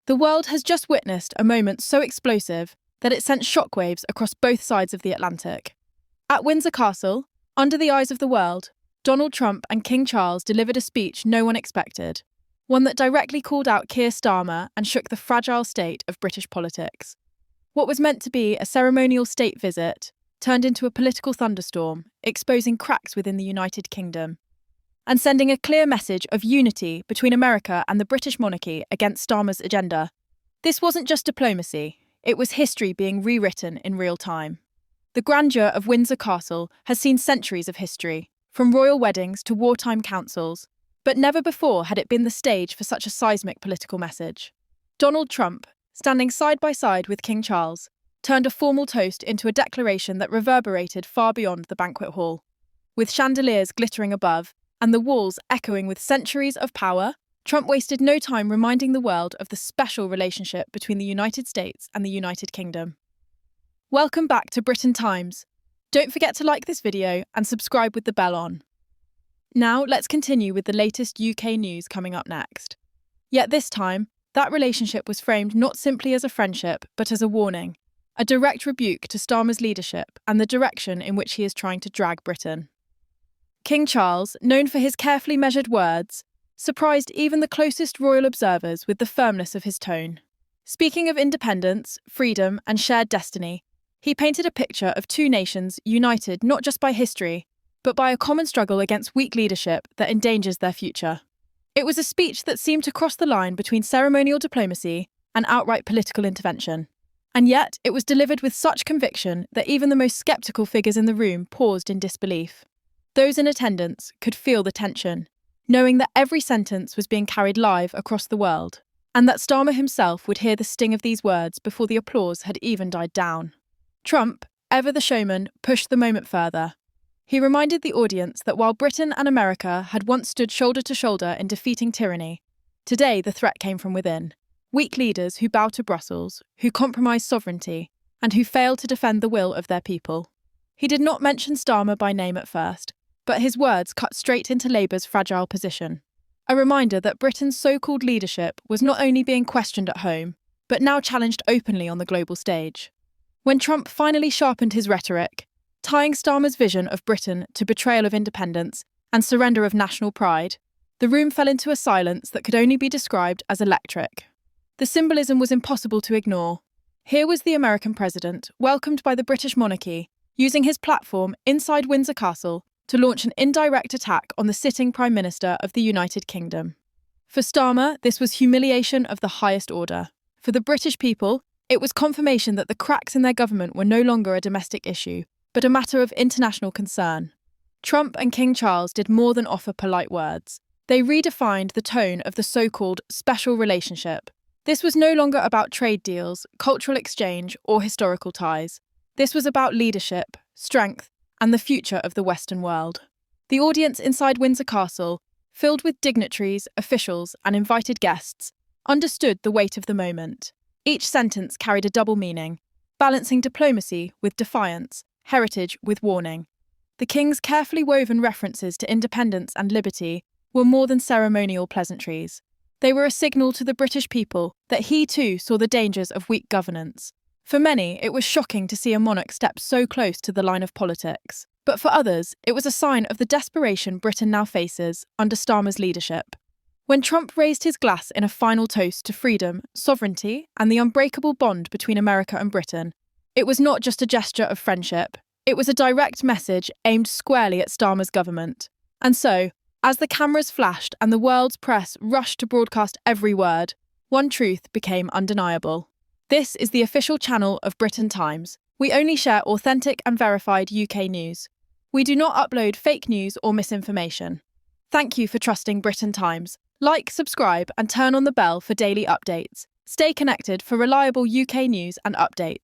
The world has just witnessed a moment so explosive that it sent shockwaves across both sides of the Atlantic. At Windsor Castle, under the eyes of the world, Donald Trump and King Charles delivered a speech no one expected, one that directly called out Keir Starmer and shook the fragile state of British politics. What was meant to be a ceremonial state visit turned into a political thunderstorm, exposing cracks within the United Kingdom, and sending a clear message of unity between America and the British monarchy against Starmer's agenda. This wasn't just diplomacy, it was history being rewritten in real time. The grandeur of Windsor Castle has seen centuries of history, from royal weddings to wartime councils, but never before had it been the stage for such a seismic political message. Donald Trump, standing side by side with King Charles, turned a formal toast into a declaration that reverberated far beyond the banquet hall. With chandeliers glittering above and the walls echoing with centuries of power, Trump wasted no time reminding the world of the special relationship between the United States and the United Kingdom. Welcome back to Britain Times. Don't forget to like this video and subscribe with the bell on. Now let's continue with the latest UK news coming up next. Yet this time, that relationship was framed not simply as a friendship, but as a warning, a direct rebuke to Starmer's leadership and the direction in which he is trying to drag Britain. King Charles, known for his carefully measured words, surprised even the closest royal observers with the firmness of his tone. Speaking of independence, freedom, and shared destiny, he painted a picture of two nations united not just by history, but by a common struggle against weak leadership that endangers their future. It was a speech that seemed to cross the line between ceremonial diplomacy and outright political intervention. And yet, it was delivered with such conviction that even the most sceptical figures in the room paused in disbelief. Those in attendance could feel the tension, knowing that every sentence was being carried live across the world, and that Starmer himself would hear the sting of these words before the applause had even died down. Trump, ever the showman, pushed the moment further. He reminded the audience that while Britain and America had once stood shoulder to shoulder in defeating tyranny, today the threat came from within. Weak leaders who bow to Brussels, who compromise sovereignty, and who fail to defend the will of their people. He did not mention Starmer by name at first, but his words cut straight into Labour's fragile position. A reminder that Britain's so-called leadership was not only being questioned at home, but now challenged openly on the global stage. When Trump finally sharpened his rhetoric, tying Starmer's vision of Britain to betrayal of independence and surrender of national pride, the room fell into a silence that could only be described as electric. The symbolism was impossible to ignore. Here was the American president, welcomed by the British monarchy, using his platform inside Windsor Castle to launch an indirect attack on the sitting Prime Minister of the United Kingdom. For Starmer, this was humiliation of the highest order. For the British people, it was confirmation that the cracks in their government were no longer a domestic issue, but a matter of international concern. Trump and King Charles did more than offer polite words. They redefined the tone of the so-called special relationship. This was no longer about trade deals, cultural exchange, or historical ties. This was about leadership, strength, and the future of the Western world. The audience inside Windsor Castle, filled with dignitaries, officials, and invited guests, understood the weight of the moment. Each sentence carried a double meaning, balancing diplomacy with defiance, heritage with warning. The King's carefully woven references to independence and liberty were more than ceremonial pleasantries. They were a signal to the British people that he too saw the dangers of weak governance. For many, it was shocking to see a monarch step so close to the line of politics. But for others, it was a sign of the desperation Britain now faces under Starmer's leadership. When Trump raised his glass in a final toast to freedom, sovereignty, and the unbreakable bond between America and Britain, it was not just a gesture of friendship. It was a direct message aimed squarely at Starmer's government. And so, as the cameras flashed and the world's press rushed to broadcast every word, one truth became undeniable. This is the official channel of Britain Times. We only share authentic and verified UK news. We do not upload fake news or misinformation. Thank you for trusting Britain Times. Like, subscribe, and turn on the bell for daily updates. Stay connected for reliable UK news and updates.